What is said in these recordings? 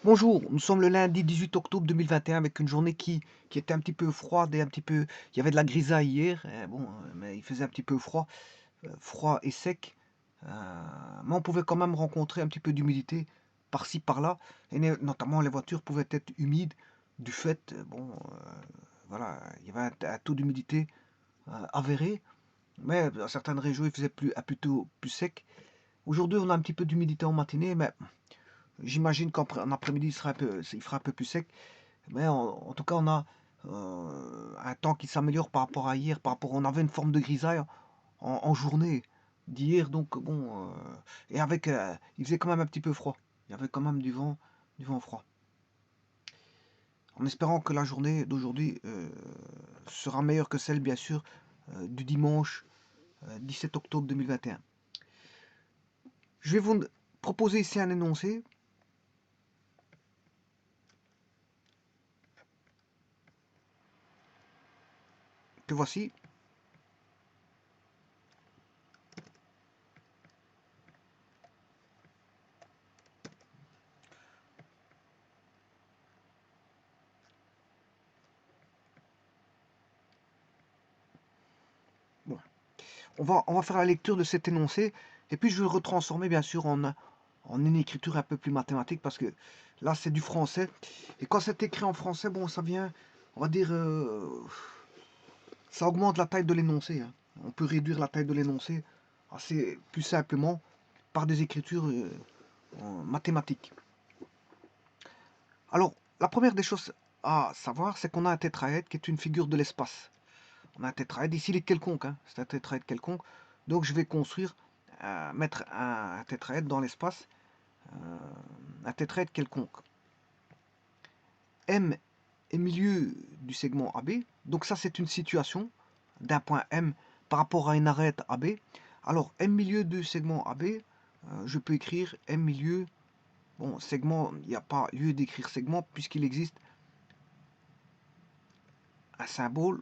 Bonjour, nous sommes le lundi 18 octobre 2021 avec une journée qui était un petit peu froide et un petit peu. Il y avait de la grisaille hier, bon, mais il faisait un petit peu froid, froid et sec. Mais on pouvait quand même rencontrer un petit peu d'humidité par-ci par-là, et notamment les voitures pouvaient être humides du fait, bon, voilà, il y avait un taux d'humidité avéré, mais dans certaines régions il faisait plutôt plus sec. Aujourd'hui on a un petit peu d'humidité en matinée, mais j'imagine qu'en après-midi, il fera un peu plus sec. Mais en tout cas, on a un temps qui s'améliore par rapport à hier. On avait une forme de grisaille en journée d'hier. Donc, bon. Et avec. Il faisait quand même un petit peu froid. Il y avait quand même du vent froid. En espérant que la journée d'aujourd'hui sera meilleure que celle, bien sûr, du dimanche 17 octobre 2021. Je vais vous proposer ici un énoncé que voici. Bon, on va faire la lecture de cet énoncé et puis je vais le retransformer bien sûr en une écriture un peu plus mathématique parce que là c'est du français et quand c'est écrit en français, bon ça vient, on va dire, ça augmente la taille de l'énoncé, hein. On peut réduire la taille de l'énoncé assez plus simplement par des écritures mathématiques. Alors la première des choses à savoir, c'est qu'on a un tétraèdre qui est une figure de l'espace. On a un tétraèdre, ici il est quelconque, hein, c'est un tétraèdre quelconque. Donc je vais construire, mettre un tétraèdre dans l'espace, un tétraèdre quelconque. M est milieu du segment AB, donc ça c'est une situation d'un point M par rapport à une arête AB. Alors M milieu du segment AB, je peux écrire M milieu, bon segment, il n'y a pas lieu d'écrire segment puisqu'il existe un symbole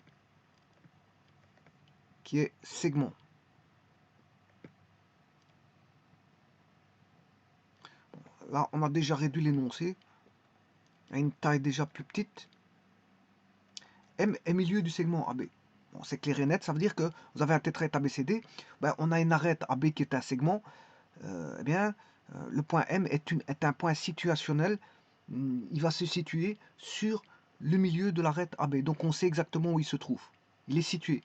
qui est segment. Là on a déjà réduit l'énoncé à une taille déjà plus petite. M est milieu du segment AB. Bon, c'est clair et net, ça veut dire que vous avez un tétraèdre ABCD, ben, on a une arête AB qui est un segment, eh bien, le point M est un point situationnel, il va se situer sur le milieu de l'arête AB, donc on sait exactement où il se trouve, il est situé.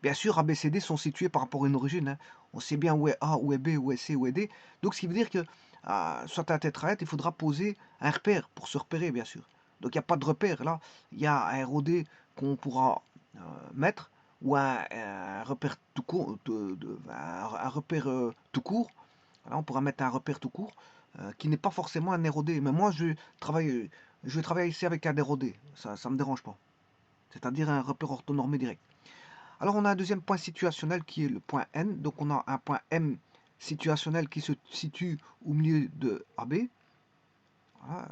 Bien sûr, ABCD sont situés par rapport à une origine, hein. On sait bien où est A, où est B, où est C, où est D, donc ce qui veut dire que, soit un tétraèdre, il faudra poser un repère pour se repérer, bien sûr. Donc il n'y a pas de repère, là, il y a un ROD qu'on pourra mettre, ou un repère tout court, un repère tout court. Voilà, on pourra mettre un repère tout court, qui n'est pas forcément un ROD. Mais moi, je vais travailler ici avec un ROD, ça ne me dérange pas. C'est-à-dire un repère orthonormé direct. Alors on a un deuxième point situationnel qui est le point N. Donc on a un point M situationnel qui se situe au milieu de AB. Voilà,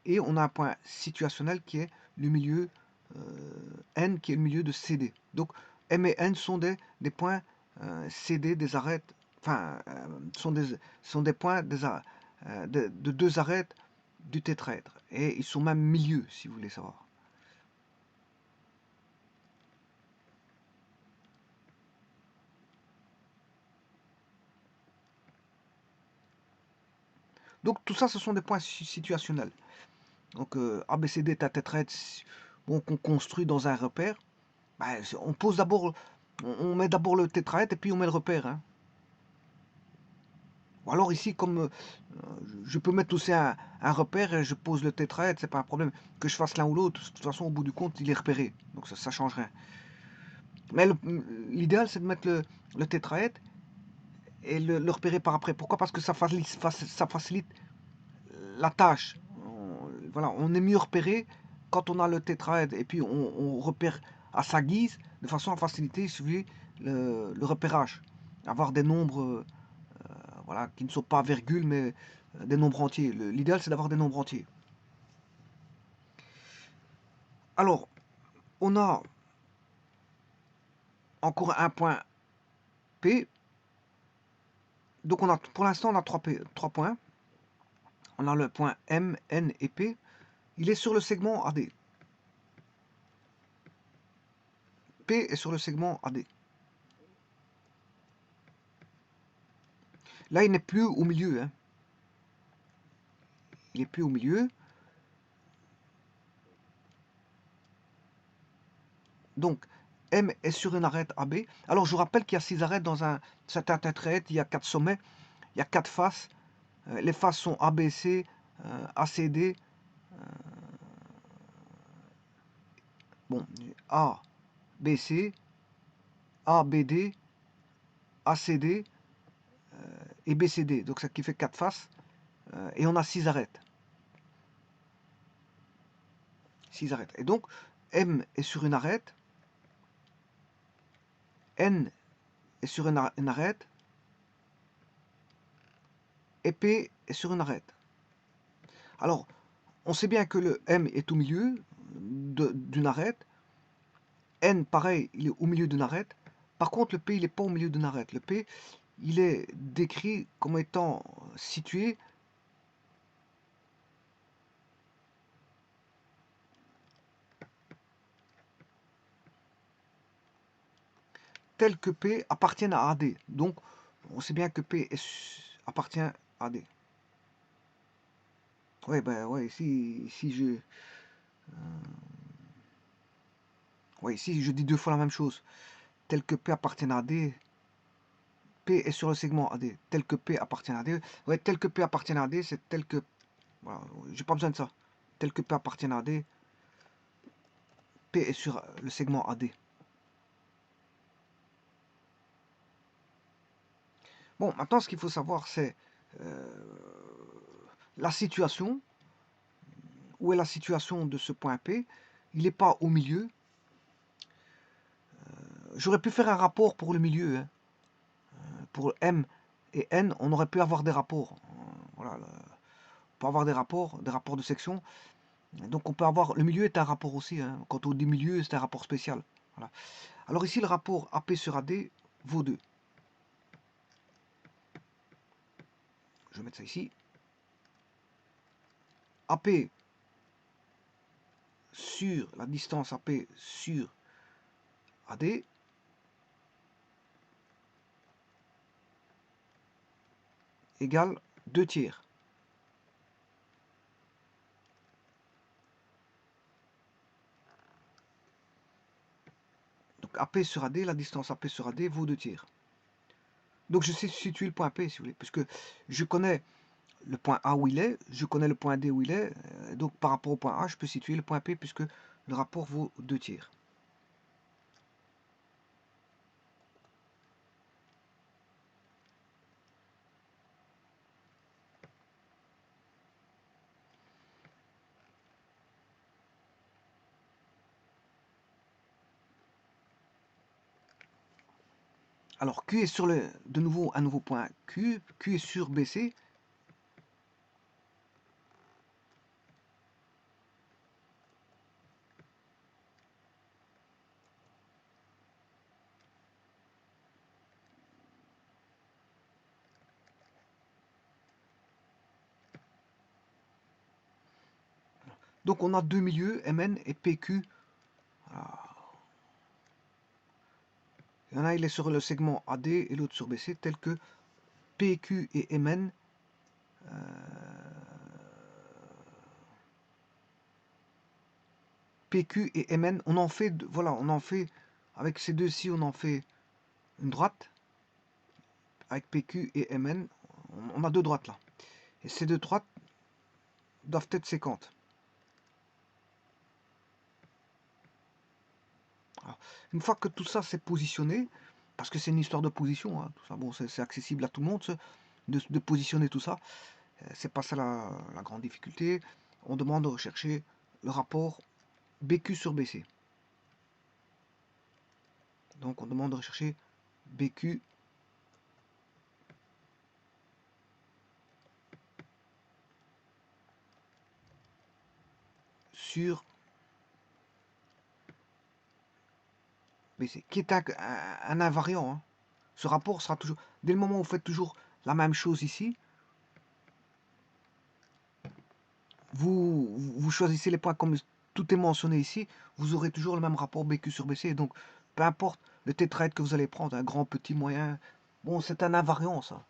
et on a un point situationnel qui est le milieu N, qui est le milieu de CD. Donc M et N sont des points CD, des arêtes, enfin, sont des points de deux arêtes du tétraèdre. Et ils sont même milieux, si vous voulez savoir. Donc tout ça, ce sont des points situationnels. Donc ABCD est un tétraèdre bon, qu'on construit dans un repère. Ben, on pose d'abord, on met d'abord le tétraèdre et puis on met le repère, hein. Ou alors ici, comme je peux mettre aussi un repère et je pose le tétraèdre, c'est pas un problème. Que je fasse l'un ou l'autre, de toute façon, au bout du compte, il est repéré. Donc ça change rien. Mais l'idéal, c'est de mettre le tétraèdre et le repérer par après. Pourquoi? Parce que ça facilite la tâche. Voilà, on est mieux repéré quand on a le tétraèdre et puis on repère à sa guise, de façon à faciliter, si vous voulez, le repérage. Avoir des nombres voilà, qui ne sont pas virgules, mais des nombres entiers. L'idéal, c'est d'avoir des nombres entiers. Alors, on a encore un point P. Donc, pour l'instant, on a trois points. on a le point M, N et P, il est sur le segment AD. P est sur le segment AD. Là, il n'est plus au milieu. Hein. Il n'est plus au milieu. Donc, M est sur une arête AB. Alors, je vous rappelle qu'il y a 6 arêtes dans cet intertrait. Il y a 4 sommets, il y a 4 faces. Les faces sont ABC, ACD. Bon, ABC, ABD, ACD et BCD. Donc, ça qui fait 4 faces. Et on a 6 arêtes. 6 arêtes. Et donc, M est sur une arête. N est sur une arête. Et P est sur une arête. Alors, on sait bien que le M est au milieu d'une arête. N, pareil, il est au milieu d'une arête. Par contre, le P, il n'est pas au milieu d'une arête. Le P, il est décrit comme étant situé tel que P appartienne à AD. Donc, on sait bien que P appartient à AD. Ouais, ben ouais, si je... ouais, ici je dis 2 fois la même chose. Tel que P appartient à AD, P est sur le segment AD. Tel que P appartient à AD. Ouais, tel que P appartient à AD, c'est tel que... Voilà, j'ai pas besoin de ça. Tel que P appartient à AD, P est sur le segment AD. Bon, maintenant, ce qu'il faut savoir, c'est la situation. Où est la situation de ce point P? Il n'est pas au milieu. J'aurais pu faire un rapport pour le milieu. Hein. Pour M et N, on aurait pu avoir des rapports. Voilà, on peut avoir des rapports de section. Donc on peut avoir... Le milieu est un rapport aussi. Hein. Quand on dit milieu, c'est un rapport spécial. Voilà. Alors ici, le rapport AP sur AD vaut 2. Je vais mettre ça ici. AP sur la distance AP sur AD égale 2 tiers. Donc AP sur AD, la distance AP sur AD vaut 2 tiers. Donc je sais situer le point P si vous voulez, puisque je connais le point A où il est, je connais le point D où il est, donc par rapport au point A, je peux situer le point P puisque le rapport vaut 2 tiers. Alors Q est sur de nouveau un nouveau point Q est sur BC. Donc on a deux milieux, MN et PQ. Il y en a, il est sur le segment AD et l'autre sur BC, tel que PQ et MN. PQ et MN, on en fait, voilà, on en fait, avec ces deux-ci, on en fait une droite. Avec PQ et MN, on a deux droites là. Et ces deux droites doivent être séquentes. Alors, une fois que tout ça s'est positionné, parce que c'est une histoire de position, hein, tout ça, bon, c'est accessible à tout le monde de positionner tout ça. C'est pas ça la grande difficulté. On demande de rechercher le rapport BQ sur BC. Donc on demande de rechercher BQ sur BC, qui est un invariant. Hein. Ce rapport sera toujours, dès le moment où vous faites toujours la même chose ici, vous choisissez les points comme tout est mentionné ici, vous aurez toujours le même rapport BQ sur BC. Donc, peu importe le tétraèdre que vous allez prendre, un grand, petit, moyen, bon, c'est un invariant, ça.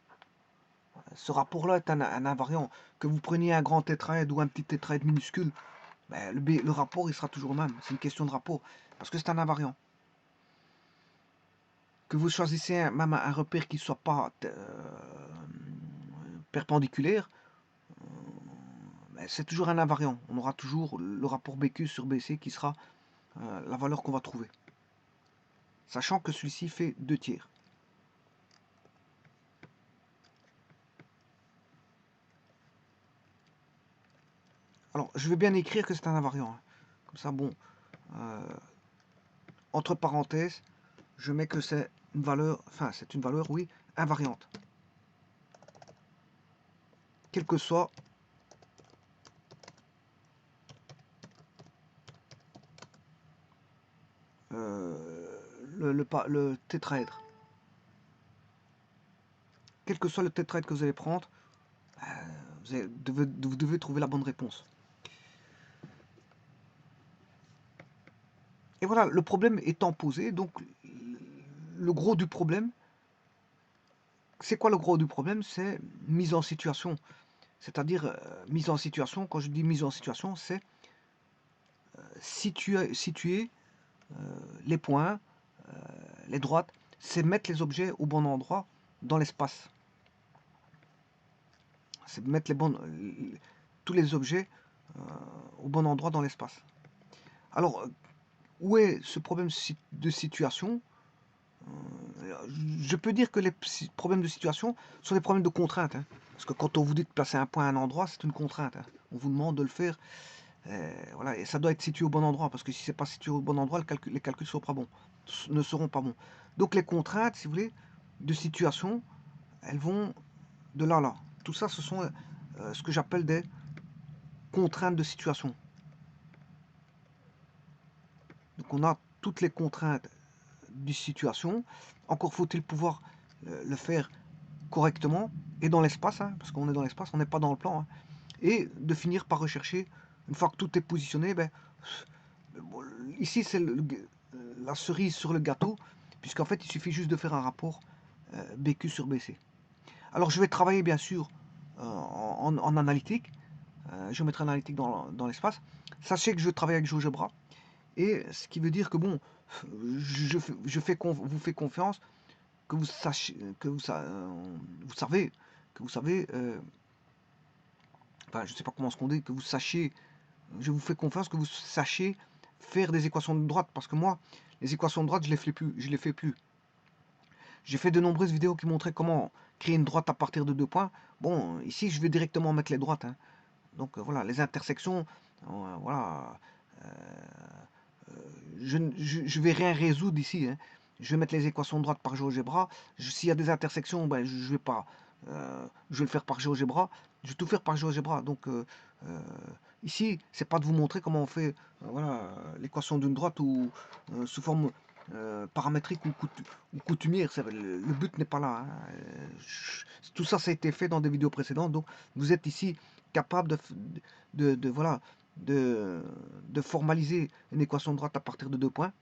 Ce rapport-là est un invariant. Que vous preniez un grand tétraèdre ou un petit tétraèdre minuscule, ben, le rapport, il sera toujours le même. C'est une question de rapport, parce que c'est un invariant. Que vous choisissez même un repère qui ne soit pas perpendiculaire, ben, c'est toujours un invariant. On aura toujours le rapport BQ sur BC qui sera la valeur qu'on va trouver. Sachant que celui-ci fait 2 tiers. Alors, je vais bien écrire que c'est un invariant. Hein. Comme ça, bon, entre parenthèses, je mets que c'est une valeur, enfin, c'est une valeur, oui, invariante. Quel que soit le tétraèdre. Quel que soit le tétraèdre que vous allez prendre, vous devez trouver la bonne réponse. Et voilà, le problème étant posé, donc le gros du problème, c'est quoi le gros du problème? C'est mise en situation. C'est-à-dire, mise en situation, quand je dis mise en situation, c'est situer les points, les droites, c'est mettre les objets au bon endroit dans l'espace. C'est mettre tous les objets au bon endroit dans l'espace. Alors, où est ce problème de situation? Je peux dire que les problèmes de situation sont des problèmes de contrainte. Hein. Parce que quand on vous dit de placer un point à un endroit, c'est une contrainte. Hein. On vous demande de le faire. Voilà, et ça doit être situé au bon endroit. Parce que si c'est pas situé au bon endroit, les calculs ne seront pas bons. Donc les contraintes, si vous voulez, de situation, elles vont de là à là. Tout ça, ce sont ce que j'appelle des contraintes de situation. Donc on a toutes les contraintes de situation. Encore faut-il pouvoir le faire correctement et dans l'espace, hein, parce qu'on est dans l'espace, on n'est pas dans le plan. Hein, et de finir par rechercher, une fois que tout est positionné, ben, ici c'est la cerise sur le gâteau, puisqu'en fait il suffit juste de faire un rapport BQ sur BC. Alors je vais travailler bien sûr en analytique, géométrie analytique dans l'espace. Sachez que je travaille avec GeoGebra, et ce qui veut dire que bon, vous fais confiance, que vous sachiez, vous savez, enfin je sais pas comment ce qu'on dit, que vous sachiez, je vous fais confiance que vous sachiez faire des équations de droite, parce que moi, les équations de droite, je les fais plus. J'ai fait de nombreuses vidéos qui montraient comment créer une droite à partir de 2 points. Bon, ici, je vais directement mettre les droites. Hein. Donc voilà, les intersections, voilà, je vais rien résoudre ici. Hein. Je vais mettre les équations de droite par GeoGebra. S'il y a des intersections, ben, je vais pas. Je vais le faire par GeoGebra. Je vais tout faire par GeoGebra. Donc ici, c'est pas de vous montrer comment on fait voilà, l'équation d'une droite ou sous forme paramétrique ou coutumière. Le but n'est pas là. Hein. Tout ça, ça a été fait dans des vidéos précédentes. Donc vous êtes ici capable voilà, de formaliser une équation de droite à partir de 2 points.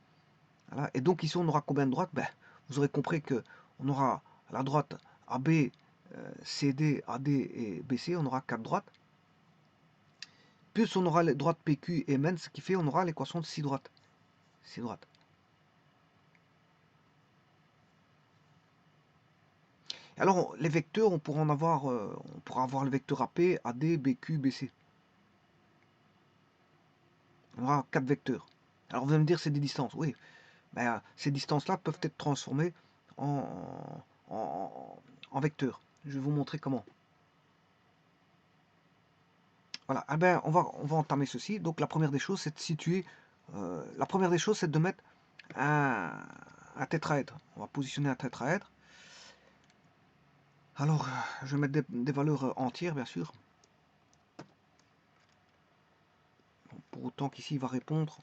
Voilà. Et donc ici, on aura combien de droites? Ben, vous aurez compris qu'on aura la droite AB, CD, AD et BC, on aura 4 droites. Plus on aura les droites PQ et MN, ce qui fait on aura l'équation de 6 droites. 6 droites. Alors, les vecteurs, on pourra avoir le vecteur AP, AD, BQ, BC. On aura 4 vecteurs. Alors, vous allez me dire, c'est des distances. Oui, ben, ces distances-là peuvent être transformées en, en vecteurs. Je vais vous montrer comment. Voilà, eh ben, on va entamer ceci. Donc la première des choses, c'est de situer. La première des choses, c'est de mettre un tétraèdre. On va positionner un tétraèdre. Alors, je vais mettre des valeurs entières, bien sûr. Pour autant qu'ici, il va répondre.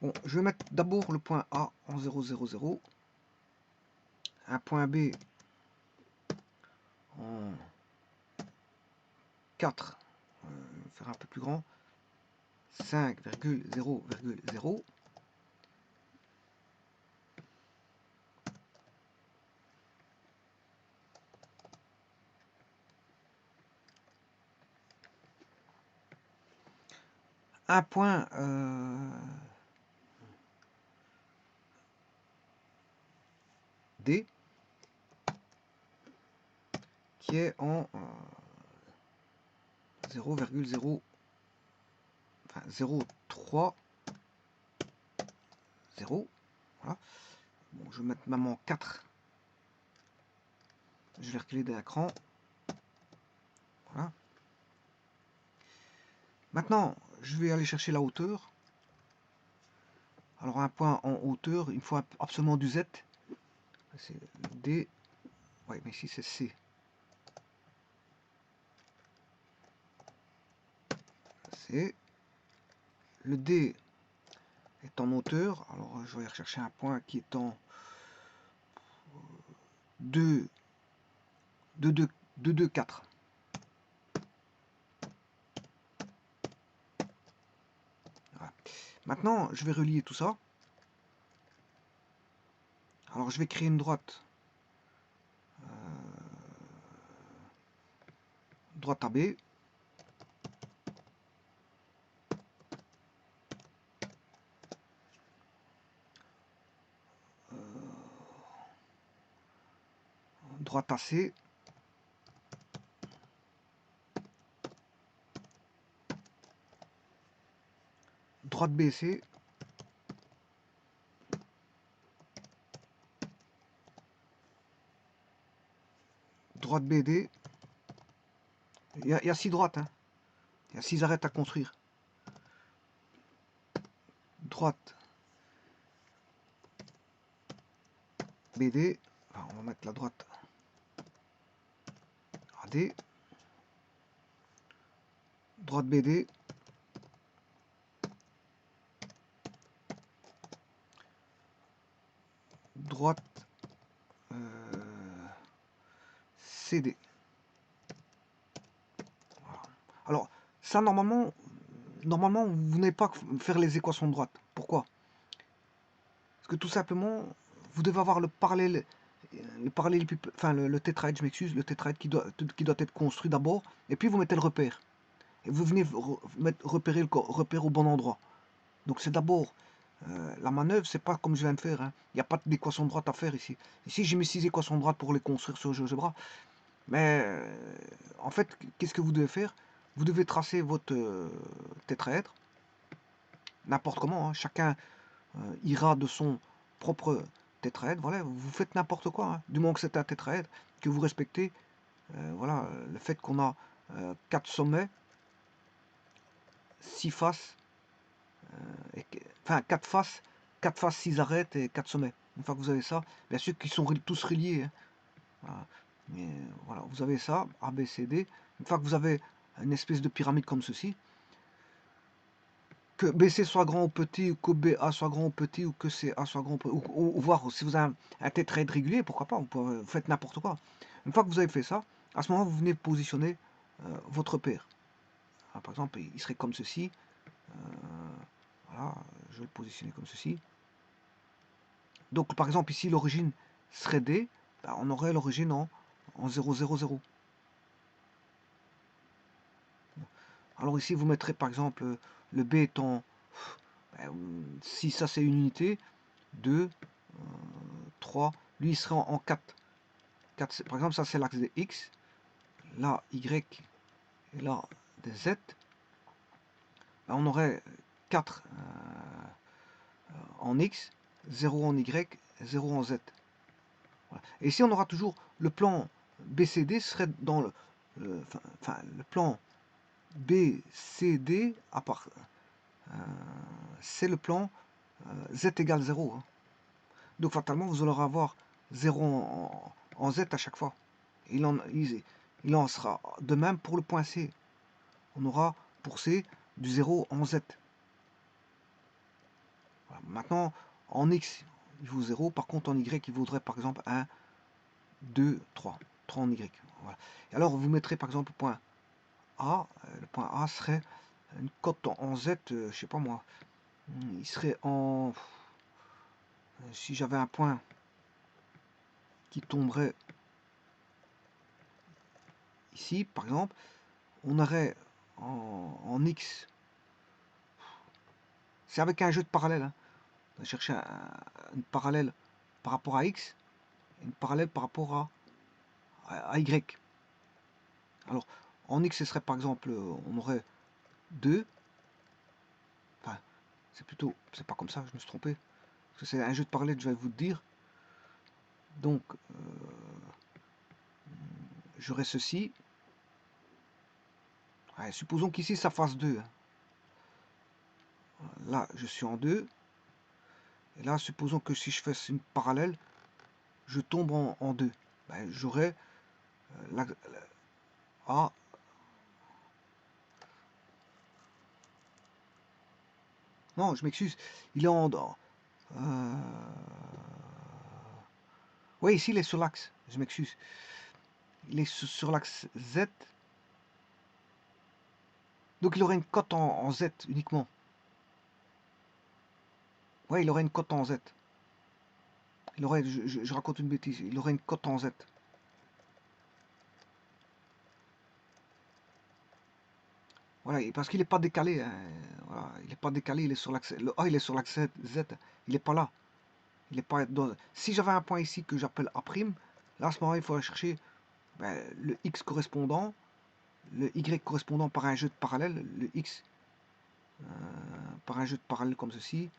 Bon, je vais mettre d'abord le point A en 0, 0, 0. Un point B en 4, faire un peu plus grand, 5,0,0. Un point D qui est en 0,0, enfin 0,3, 0. Voilà. Bon, je vais mettre même en 4. Je vais reculer d'un cran. Voilà. Maintenant, je vais aller chercher la hauteur. Alors un point en hauteur, il faut absolument du Z. C'est D. Oui, mais ici c'est C. C. Le D est en hauteur. Alors je vais rechercher un point qui est en 2, 2, 2, 2, 2, 4. Voilà. Maintenant, je vais relier tout ça. Alors je vais créer une droite. Droite AB. Droite AC. Droite BC. Droite BD. Il y a 6 droites. Hein. Il y a 6 arêtes à construire. Droite BD. Alors, on va mettre la droite AD. Droite BD. Droite CD. Voilà. Alors, ça, normalement, vous n'avez pas faire les équations de droite. Pourquoi? Parce que tout simplement, vous devez avoir le parallèle, enfin le tétraèdre, je m'excuse, le tétraèdre qui doit être construit d'abord, et puis vous mettez le repère. Et vous venez repérer le repère au bon endroit. Donc c'est d'abord la manœuvre, c'est pas comme je viens de faire. Hein. Il n'y a pas d'équation de droite à faire ici. Ici, j'ai mis 6 équations de droite pour les construire sur GeoGebra. Mais en fait, qu'est-ce que vous devez faire? Vous devez tracer votre tétraèdre, n'importe comment. Hein. Chacun ira de son propre tétraèdre. Voilà, vous faites n'importe quoi. Hein. Du moment que c'est un tétraèdre, que vous respectez voilà, le fait qu'on a 4 sommets, 6 faces, enfin 4 faces, 6 arêtes et 4 sommets. Une fois que vous avez ça, bien sûr qu'ils sont tous reliés. Hein. Voilà. Mais voilà, vous avez ça, A, B, C, D. Une fois que vous avez une espèce de pyramide comme ceci, que BC soit grand ou petit, ou que BA soit grand ou petit, ou que CA soit grand ou voir si vous avez un tétraèdre régulier, pourquoi pas, vous faites n'importe quoi. Une fois que vous avez fait ça, à ce moment vous venez positionner votre paire. Alors, par exemple, il serait comme ceci. Voilà, je vais le positionner comme ceci. Donc par exemple ici l'origine serait D, ben, on aurait l'origine en 0, 0, 0. Alors ici vous mettrez par exemple le B étant, ben, si ça c'est une unité, 2, 3, lui il serait en 4. 4 par exemple ça c'est l'axe des X, là Y et là des Z. Ben, on aurait 4 en X, 0 en Y, 0 en Z. Voilà. Et ici on aura toujours le plan BCD serait dans le plan BCD à part c'est le plan Z égale 0. Hein. Donc fatalement vous allez avoir 0 en Z à chaque fois. Il en sera de même pour le point C. On aura pour C du 0 en Z. Voilà. Maintenant, en X, il vaut 0. Par contre, en Y, il vaudrait par exemple 1, 2, 3. 3 en Y. Voilà. Et alors, vous mettrez par exemple le point A. Le point A serait une cote en Z, je sais pas moi. Il serait en... Si j'avais un point qui tomberait ici, par exemple, on aurait en X... C'est avec un jeu de parallèle. Hein. On va chercher une parallèle par rapport à X, et une parallèle par rapport à Y. Alors, en X, ce serait par exemple, on aurait 2. Enfin, c'est plutôt, c'est pas comme ça, je me suis trompé. Parce que c'est un jeu de parallèle, je vais vous le dire. Donc, j'aurais ceci. Ouais, supposons qu'ici, ça fasse 2. Hein. Là, je suis en 2. Et là, supposons que si je fais une parallèle, je tombe en 2. Ben, j'aurais A. Non, je m'excuse. Il est en... Oui, ici, il est sur l'axe. Je m'excuse. Il est sur l'axe Z. Donc, il aurait une cote en Z uniquement. Ouais, il aurait une cote en Z. Il aurait, je raconte une bêtise, il aurait une cote en Z. Voilà, parce qu'il n'est pas décalé. Hein. Voilà, il n'est pas décalé, il est sur l'axe. Le A, il est sur l'axe Z. Il n'est pas là. Il est pas dans... Si j'avais un point ici que j'appelle A', là, à ce moment-là, il faudrait chercher le X correspondant, le Y correspondant par un jeu de parallèle, le X par un jeu de parallèle comme ceci.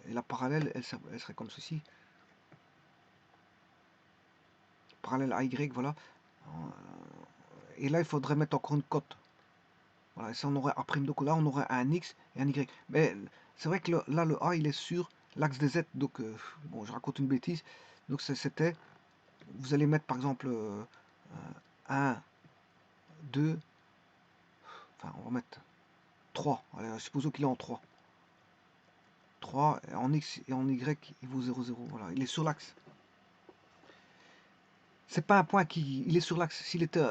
Et la parallèle, elle serait comme ceci. Parallèle à Y, voilà. Et là, il faudrait mettre encore une cote. Voilà, et ça, on aurait A', donc là, on aurait un X et un Y. Mais c'est vrai que là, le A, il est sur l'axe des Z. Donc, bon, je raconte une bêtise. Donc, c'était, vous allez mettre, par exemple, 1, 2, enfin, on va mettre 3. Allez, supposons qu'il est en 3. 3, et en X et en Y, il vaut 0, 0. Voilà, il est sur l'axe. C'est pas un point il est sur l'axe. S'il était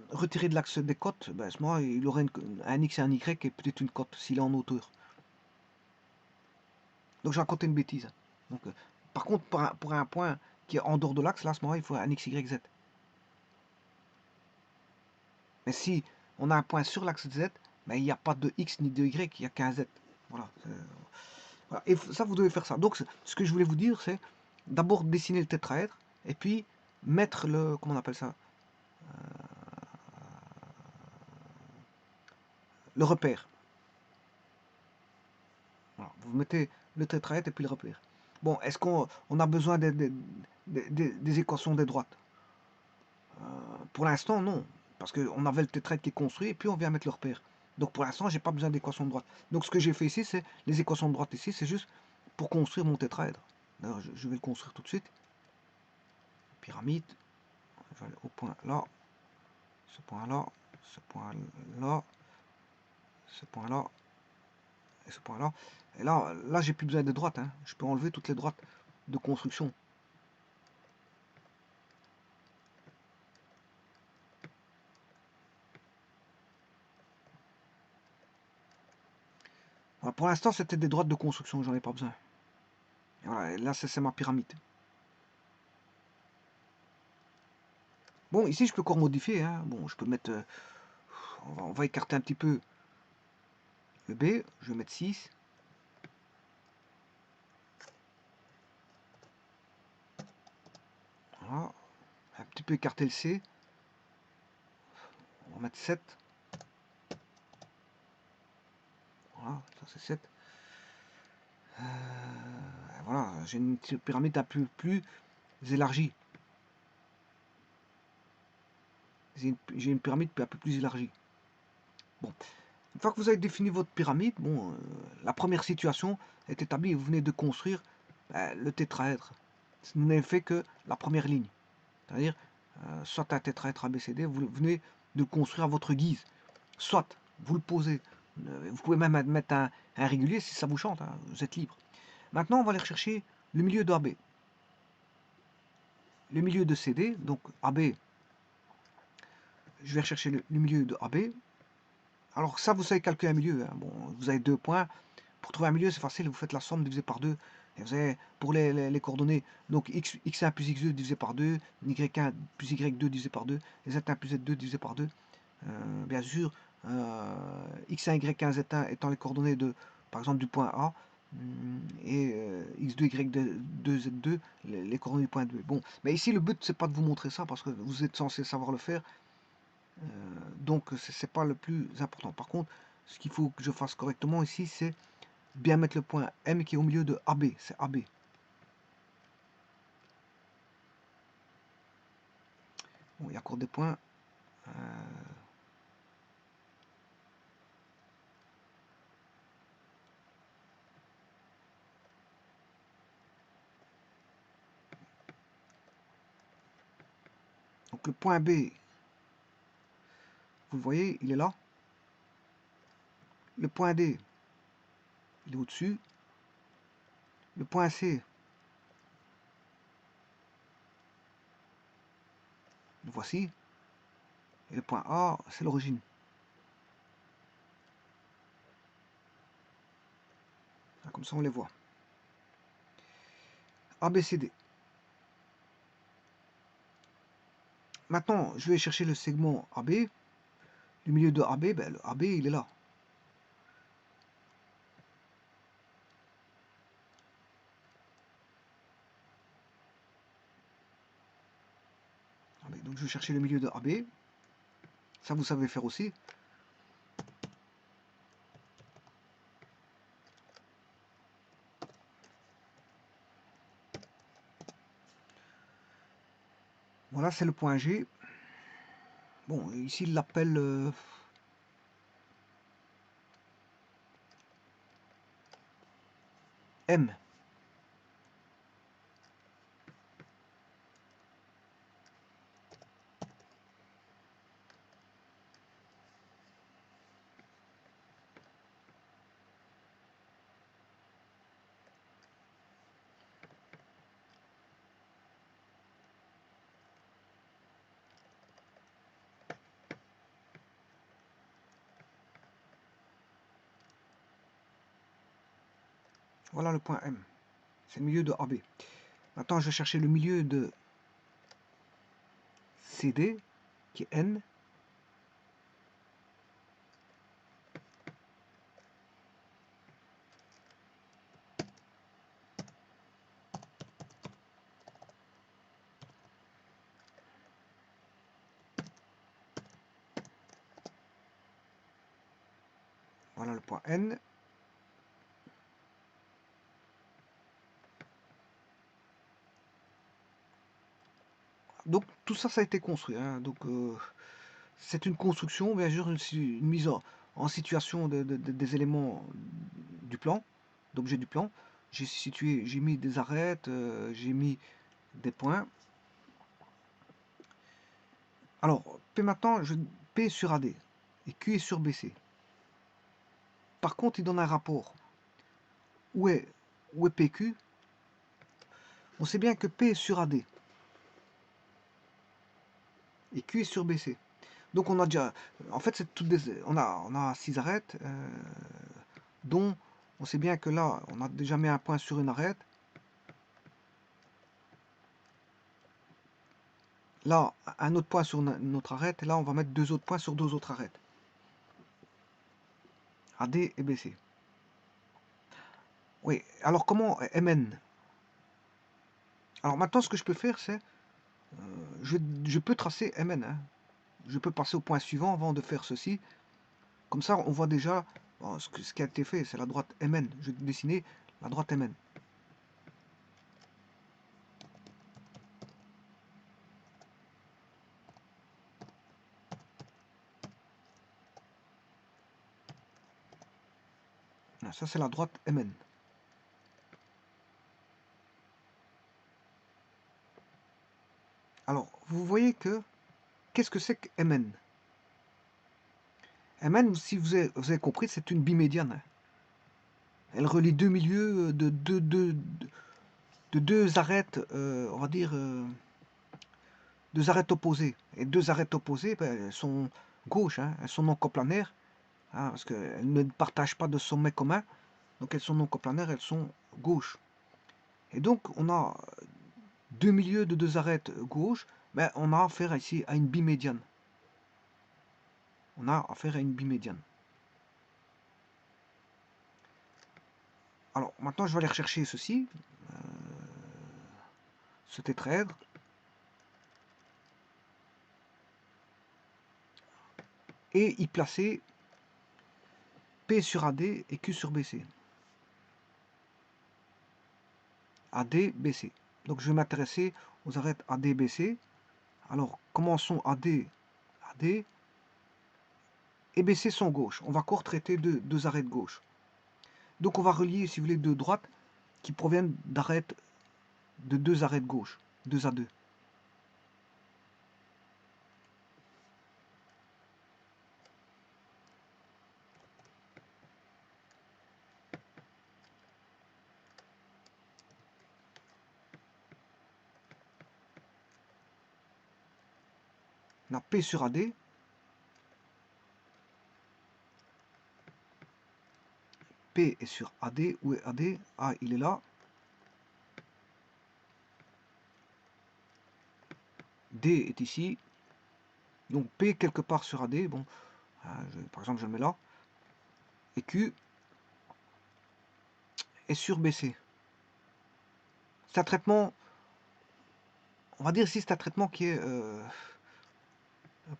retiré de l'axe des cotes, ben, à ce moment il aurait un X et un Y et peut-être une cote s'il est en hauteur. Donc j'ai raconté une bêtise. Donc, par contre, pour un point qui est en dehors de l'axe, là, à ce moment il faut un X, Y, Z. Mais si on a un point sur l'axe Z, ben, il n'y a pas de X ni de Y, il n'y a qu'un Z. Voilà. Voilà. Et ça, vous devez faire ça. Donc, ce que je voulais vous dire, c'est d'abord dessiner le tétraèdre et puis mettre le, comment on appelle ça, le repère. Voilà. Vous mettez le tétraèdre et puis le repère. Bon, est-ce qu'on a besoin des équations des droites? Pour l'instant, non. Parce qu'on avait le tétraèdre qui est construit et puis on vient mettre le repère. Donc pour l'instant, j'ai pas besoin d'équations de droite. Donc ce que j'ai fait ici, c'est les équations de droite ici, c'est juste pour construire mon tétraèdre. D'ailleurs, je vais le construire tout de suite. Pyramide. Je vais aller au point là, ce point là, ce point là, ce point là, et ce point là. Et là j'ai plus besoin de droites. Hein. Je peux enlever toutes les droites de construction. Voilà, pour l'instant, c'était des droites de construction, j'en ai pas besoin. Et voilà, et là, c'est ma pyramide. Bon, ici, je peux encore modifier. Hein. Bon, je peux mettre... on va écarter un petit peu le B. Je vais mettre 6. Voilà. Un petit peu écarter le C. On va mettre 7. Voilà, ça c'est 7. Voilà, j'ai une pyramide un peu plus élargie. J'ai une pyramide un peu plus élargie. Bon, une fois que vous avez défini votre pyramide, bon, la première situation est établie et vous venez de construire le tétraèdre. Vous n'avez fait que la première ligne. C'est-à-dire, soit un tétraèdre ABCD, vous venez de le construire à votre guise. Soit vous le posez Vous pouvez même mettre un régulier si ça vous chante, hein, vous êtes libre. Maintenant, on va aller rechercher le milieu d'AB. Le milieu de CD, donc AB, je vais rechercher le milieu de AB. Alors ça, vous savez calculer un milieu. Hein. Bon, vous avez 2 points. Pour trouver un milieu, c'est facile, vous faites la somme divisé par 2. Et vous avez, pour les coordonnées, donc x1 plus x2 divisé par 2, y1 plus y2 divisé par 2, et z1 plus z2 divisé par 2. Bien sûr, x1, y1, z1 étant les coordonnées de, par exemple, du point A, et x2, y2, z2, les coordonnées du point B. Bon, mais ici, le but, c'est pas de vous montrer ça, parce que vous êtes censé savoir le faire, donc c'est pas le plus important. Par contre, ce qu'il faut que je fasse correctement ici, c'est bien mettre le point M qui est au milieu de AB, c'est AB. Bon, il y a encore des points. Donc le point B, vous le voyez, il est là. Le point D, il est au-dessus. Le point C, le voici. Et le point A, c'est l'origine. Comme ça, on les voit. A, B, C, D. Maintenant, je vais chercher le segment AB. Le milieu de AB, ben, le AB, il est là. Donc, je vais chercher le milieu de AB. Ça, vous savez faire aussi. Voilà, c'est le point G. Bon, ici, il l'appelle M. Voilà le point M. C'est le milieu de AB. Maintenant, je vais chercher le milieu de CD, qui est N. Voilà le point N. Donc tout ça, ça a été construit. Hein. Donc c'est une construction, bien sûr, une mise en situation des éléments du plan, d'objets du plan. J'ai mis des arêtes, j'ai mis des points. Alors, P maintenant, P sur AD et Q est sur BC. Par contre, il donne un rapport. Où est PQ? On sait bien que P est sur AD et Q est sur BC. Donc on a déjà, en fait, c'est toutes on a 6 arêtes, dont on sait bien que là, on a déjà mis un point sur une arête. Là, un autre point sur une autre arête, et là, on va mettre 2 autres points sur 2 autres arêtes. AD et BC. Oui, alors comment MN? Alors maintenant, ce que je peux faire, c'est, je peux tracer MN. Hein. Je peux passer au point suivant avant de faire ceci. Comme ça, on voit déjà ce qui a été fait, c'est la droite MN. Je vais dessiner la droite MN. Ça, c'est la droite MN. Alors, vous voyez que, qu'est-ce que c'est que MN? Mn, si vous avez compris, c'est une bimédiane, hein. Elle relie deux milieux de deux arêtes, on va dire, deux arêtes opposées. Et deux arêtes opposées, ben, elles sont gauches, hein, elles sont non coplanaires, hein, parce qu'elles ne partagent pas de sommet commun, donc elles sont non coplanaires, elles sont gauches. Et donc, on a deux milieux de deux arêtes gauches, ben, on a affaire ici à une bimédiane. On a affaire à une bimédiane. Alors, maintenant, je vais aller rechercher ceci, ce tétraèdre. Et y placer P sur AD et Q sur BC. AD, BC. Donc je vais m'intéresser aux arêtes AD, BC. Alors, commençons AD, AD. Et BC sont gauches. On va encore traiter deux arêtes gauches. Donc on va relier, si vous voulez, deux droites qui proviennent d'arêtes de deux arêtes gauches. 2 à 2. On a P sur AD. P est sur AD. Où est AD? A, il est là. D est ici. Donc P quelque part sur AD. Bon, par exemple, je le mets là. Et Q est sur BC. C'est un traitement, on va dire ici, c'est un traitement qui est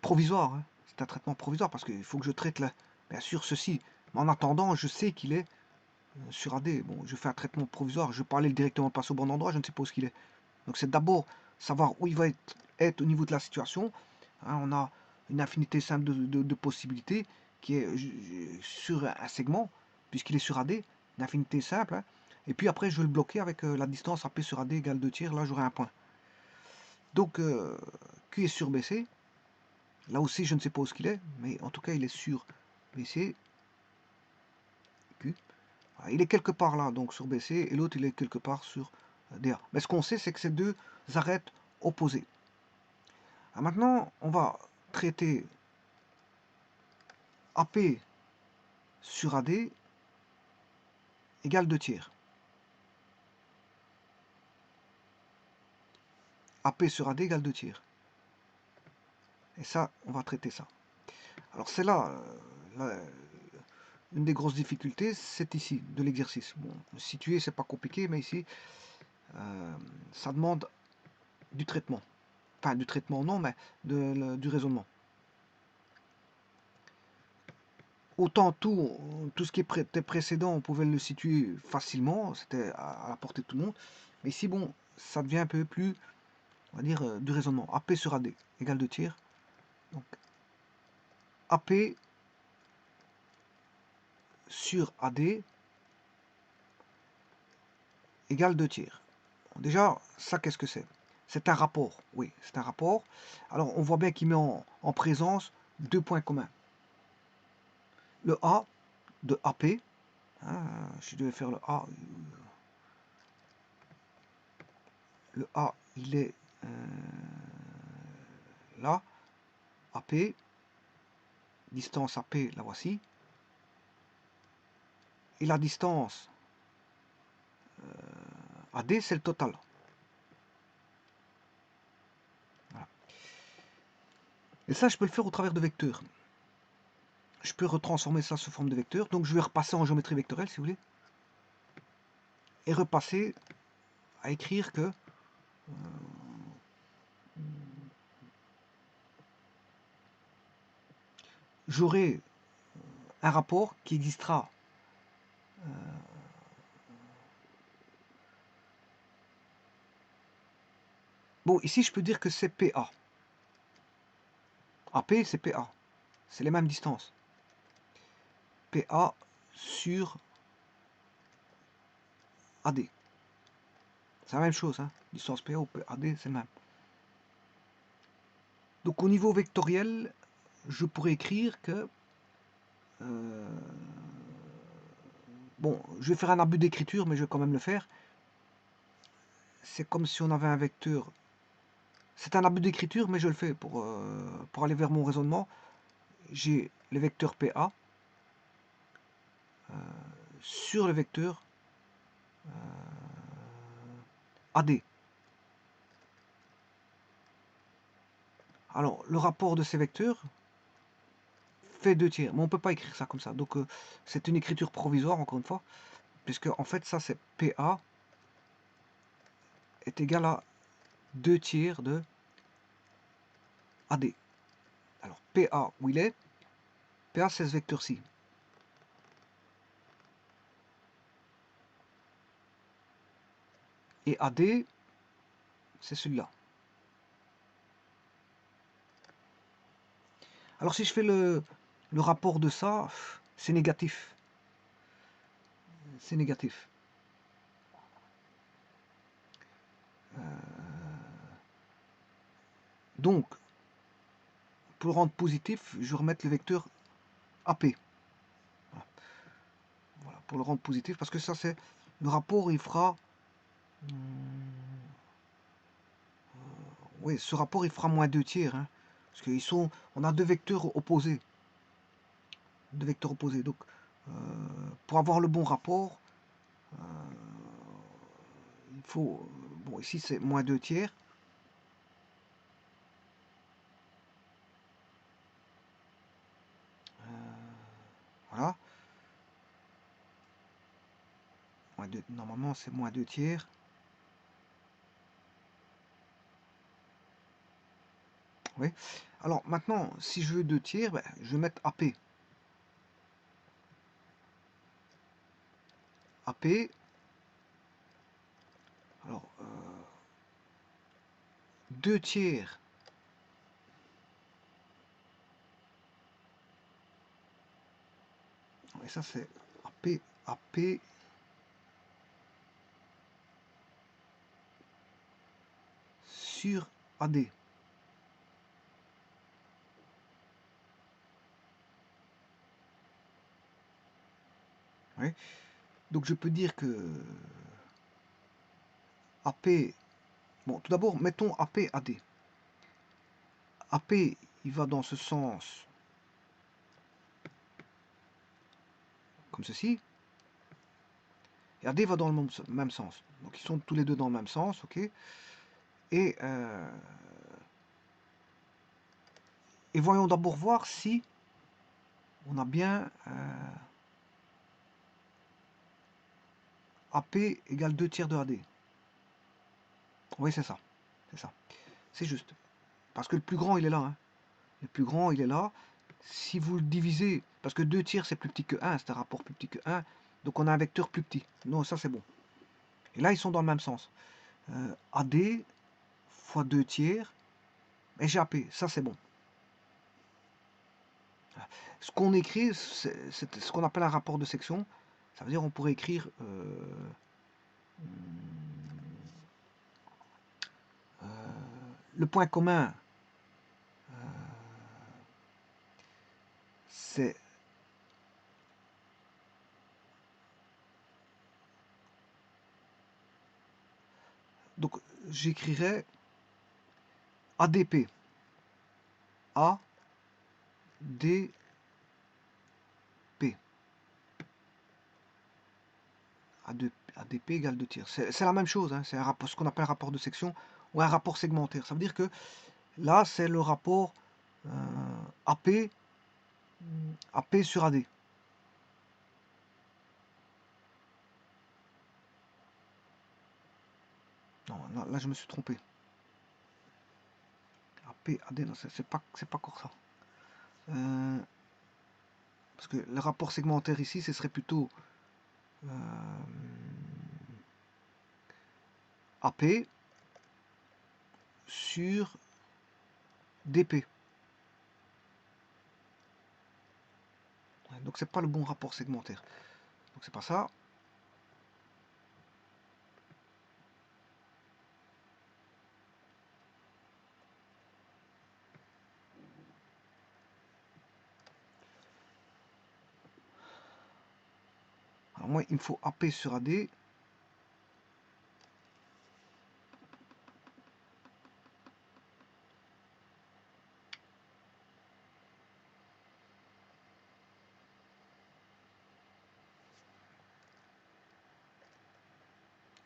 provisoire. Hein. C'est un traitement provisoire parce qu'il faut que je traite, là, bien sûr, ceci. Mais en attendant, je sais qu'il est sur AD. Bon, je fais un traitement provisoire. Je vais pas aller directement passer au bon endroit. Je ne sais pas où il est. Donc c'est d'abord savoir où il va être au niveau de la situation. Hein, on a une infinité simple de possibilités qui est sur un segment, puisqu'il est sur AD, une infinité simple. Hein. Et puis après, je vais le bloquer avec la distance AP sur AD égale 2 tiers. Là, j'aurai un point. Donc, Q est sur BC. Là aussi, je ne sais pas où il est, mais en tout cas, il est sur BC. Q. Voilà, il est quelque part là, donc sur BC, et l'autre, il est quelque part sur DA. Mais ce qu'on sait, c'est que c'est deux arêtes opposées. Alors maintenant, on va traiter AP sur AD égale 2 tiers. AP sur AD égale 2 tiers. Et ça, on va traiter ça. Alors c'est là, une des grosses difficultés, c'est ici, de l'exercice. Bon, situer, c'est pas compliqué, mais ici, ça demande du traitement. Enfin, du traitement non, mais du raisonnement. Autant tout ce qui était précédent, on pouvait le situer facilement, c'était à la portée de tout le monde. Mais ici, bon, ça devient un peu plus, on va dire, du raisonnement. AP sur AD égale 2 tiers. Donc, AP sur AD égale 2 tiers. Bon, déjà, ça, qu'est-ce que c'est? C'est un rapport, oui, c'est un rapport. Alors, on voit bien qu'il met en présence deux points communs. Le A de AP, hein, je devais faire le A, il est là, AP, distance AP, la voici, et la distance AD, c'est le total. Voilà. Et ça, je peux le faire au travers de vecteurs. Je peux retransformer ça sous forme de vecteur, donc je vais repasser en géométrie vectorielle, si vous voulez, et repasser à écrire que j'aurai un rapport qui existera bon, ici je peux dire que c'est PA. AP c'est PA. C'est les mêmes distances. PA sur AD. C'est la même chose, hein. Distance PA ou AD, c'est le même. Donc au niveau vectoriel, je pourrais écrire que Bon, je vais faire un abus d'écriture, mais je vais quand même le faire. C'est comme si on avait un vecteur. C'est un abus d'écriture, mais je le fais pour aller vers mon raisonnement. J'ai le vecteur PA sur le vecteur AD. Alors, le rapport de ces vecteurs fait 2 tiers, mais on ne peut pas écrire ça comme ça. Donc, c'est une écriture provisoire, encore une fois, puisque en fait, ça, c'est PA est égal à 2 tiers de AD. Alors, PA, où il est? PA, c'est ce vecteur-ci. Et AD, c'est celui-là. Alors, si je fais le rapport de ça, c'est négatif. C'est négatif. Donc, pour le rendre positif, je vais remettre le vecteur AP. Voilà, pour le rendre positif, parce que ça, c'est le rapport, il fera... oui, ce rapport, il fera moins 2 tiers. Hein, parce qu'ils sont... On a deux vecteurs opposés. Deux vecteurs opposés. Donc, pour avoir le bon rapport, il faut... Bon, ici, c'est moins 2 tiers. Voilà. Normalement, c'est moins 2 tiers. Oui. Alors, maintenant, si je veux 2 tiers, ben, je vais mettre AP. AP. Alors, 2 tiers. Et ça, c'est AP. AP. Sur AD. Oui. Donc je peux dire que AP, bon tout d'abord mettons AP AD. AP il va dans ce sens comme ceci, et AD va dans le même sens. Donc ils sont tous les deux dans le même sens, ok. Et voyons d'abord voir si on a bien AP égale 2 tiers de AD. Oui, c'est ça. C'est ça. C'est juste. Parce que le plus grand, il est là. Hein. Le plus grand, il est là. Si vous le divisez, parce que 2 tiers, c'est plus petit que 1, c'est un rapport plus petit que 1, donc on a un vecteur plus petit. Non, ça c'est bon. Et là, ils sont dans le même sens. AD fois 2 tiers, et j'ai AP. Ça, c'est bon. Ce qu'on écrit, c'est ce qu'on appelle un rapport de section. Ça veut dire on pourrait écrire le point commun, c'est donc j'écrirais ADP. ADP. ADP égale 2 tiers. C'est la même chose, hein. C'est ce qu'on appelle un rapport de section ou un rapport segmentaire. Ça veut dire que là, c'est le rapport AP, AP sur AD. Non, là je me suis trompé. AP, AD, non, c'est pas encore ça. Parce que le rapport segmentaire ici, ce serait plutôt AP sur DP. Donc c'est pas le bon rapport segmentaire. Donc c'est pas ça. Alors moi, il me faut AP sur AD.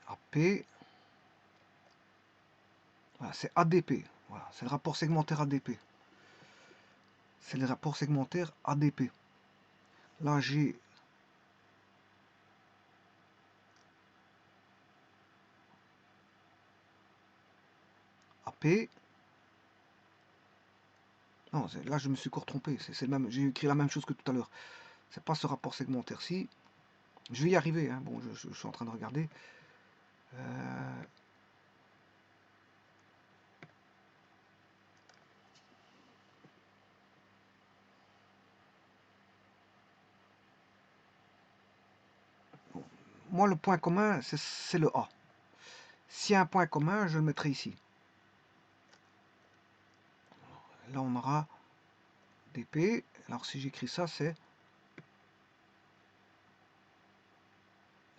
AP. Voilà, c'est ADP. Voilà, c'est le rapport segmentaire ADP. C'est le rapport segmentaire ADP. Là, j'ai AP. Non, là, je me suis encore trompé. C'est le même. J'ai écrit la même chose que tout à l'heure. C'est pas ce rapport segmentaire-ci. Je vais y arriver. Hein. Bon, je suis en train de regarder. Euh, Moi, le point commun, c'est le A. S'il y a un point commun, je le mettrai ici. Là, on aura DP. Alors, si j'écris ça, c'est...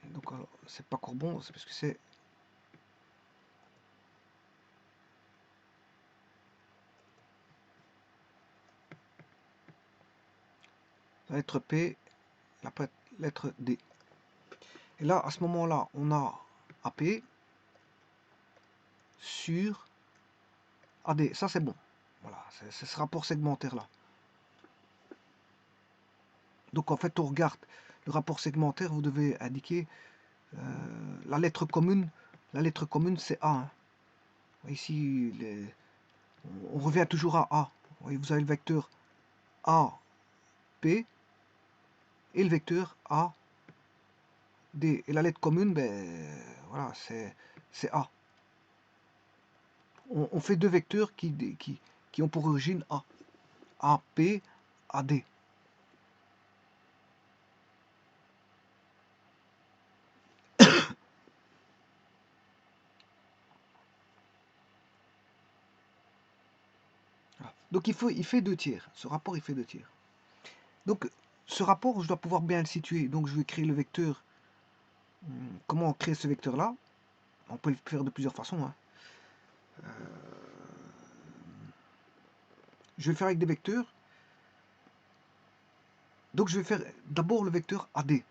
Donc, c'est pas Courbon, c'est parce que c'est... La lettre P, la lettre D. Et là, à ce moment-là, on a AP sur AD. Ça, c'est bon. Voilà, c'est ce rapport segmentaire-là. Donc, en fait, on regarde le rapport segmentaire, vous devez indiquer la lettre commune. La lettre commune, c'est A. Hein. Ici, on revient toujours à A. Vous avez le vecteur A, P, et le vecteur A, D. Et la lettre commune, ben, voilà, c'est A. On fait deux vecteurs qui ont pour origine A. A, P, A, D. Voilà. Donc il fait deux tiers. Ce rapport, il fait deux tiers. Donc ce rapport, je dois pouvoir bien le situer. Donc je vais créer le vecteur. Comment créer ce vecteur-là? On peut le faire de plusieurs façons. Hein. Je vais faire avec des vecteurs. Donc je vais faire d'abord le vecteur AD.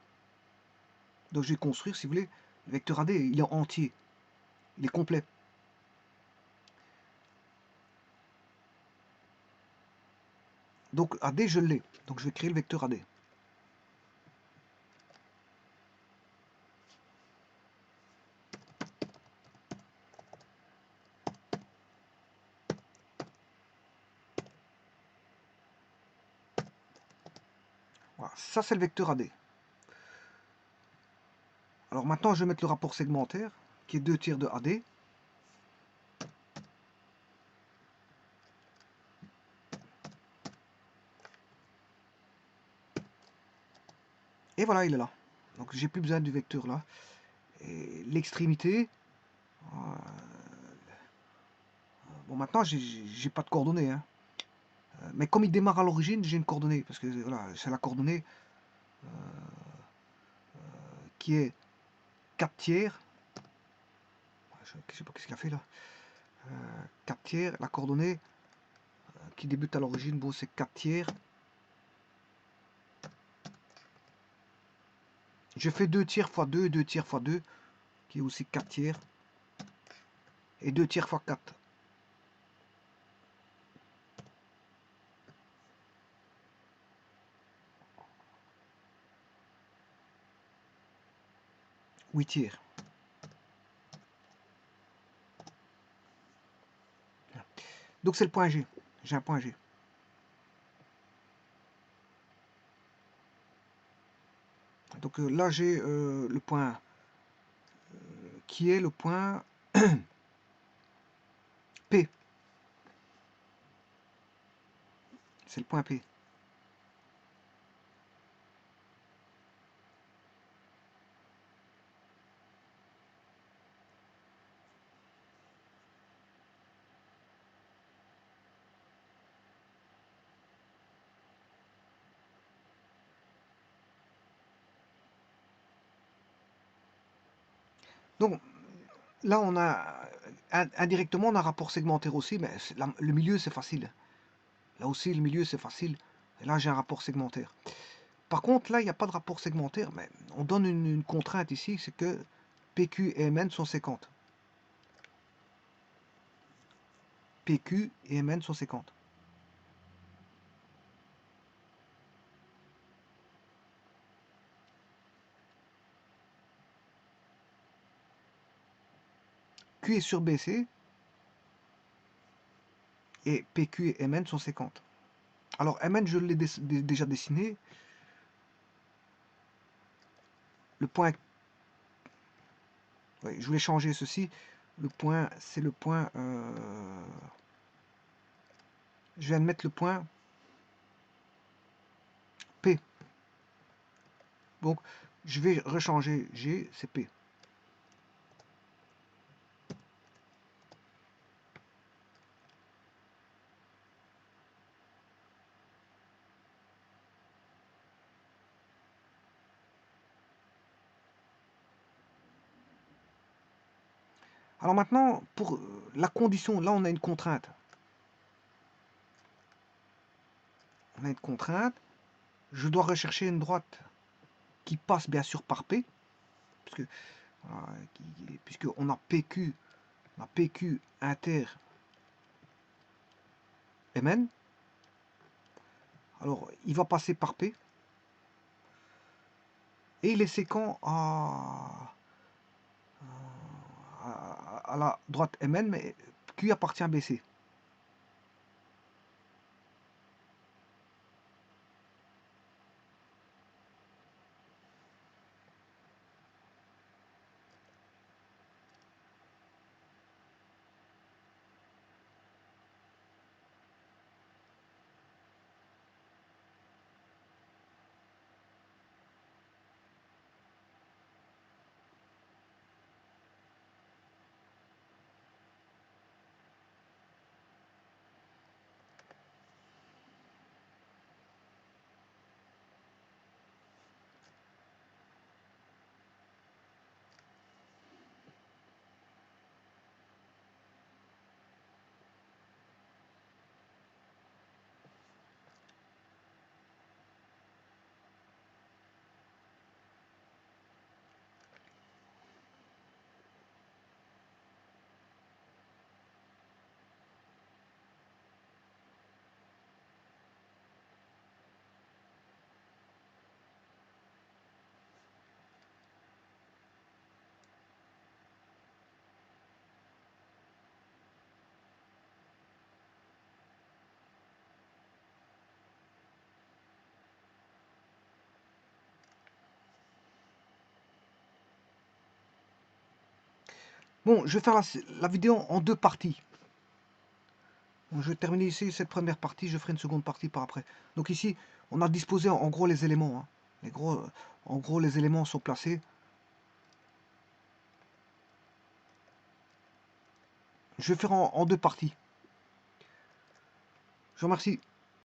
Donc je vais construire, si vous voulez, le vecteur AD, il est entier. Il est complet. Donc AD, je l'ai. Donc je vais créer le vecteur AD. Voilà, ça c'est le vecteur AD. Alors maintenant, je vais mettre le rapport segmentaire, qui est 2 tiers de AD. Et voilà, il est là. Donc j'ai plus besoin du vecteur là. Et l'extrémité. Bon, maintenant, j'ai pas de coordonnées. Hein. Mais comme il démarre à l'origine, j'ai une coordonnée. Parce que voilà, c'est la coordonnée qui est 4 tiers. Je sais pas ce qu'il a fait là. 4 tiers. La coordonnée qui débute à l'origine, bon, c'est 4 tiers. Je fais 2 tiers fois 2, 2 tiers fois 2, qui est aussi 4 tiers. Et 2 tiers fois 4. Huit tiers. Donc c'est le point G. J'ai un point G. Donc là j'ai le point qui est le point P. C'est le point P. Donc là, on a indirectement, on a un rapport segmentaire aussi, mais le milieu, c'est facile. Là aussi, le milieu, c'est facile. Et là, j'ai un rapport segmentaire. Par contre, là, il n'y a pas de rapport segmentaire, mais on donne une contrainte ici, c'est que PQ et MN sont 50. PQ et MN sont 50. Q est sur BC et PQ et MN sont 50. Alors MN, je l'ai déjà dessiné. Le point... Oui, je voulais changer ceci. Le point, c'est le point... je viens de mettre le point P. Donc, je vais rechanger G, c'est P. Alors maintenant, pour la condition, là on a une contrainte. On a une contrainte. Je dois rechercher une droite qui passe bien sûr par P, puisque, puisqu'on a PQ, on a PQ inter MN. Alors, il va passer par P. Et il est séquent à la droite MN, mais Q appartient à BC. Bon, je vais faire la vidéo en deux parties. Donc, je vais terminer ici cette première partie, je ferai une seconde partie par après. Donc ici, on a disposé en gros les éléments. Hein. En gros, les éléments sont placés. Je vais faire en deux parties. Je vous remercie.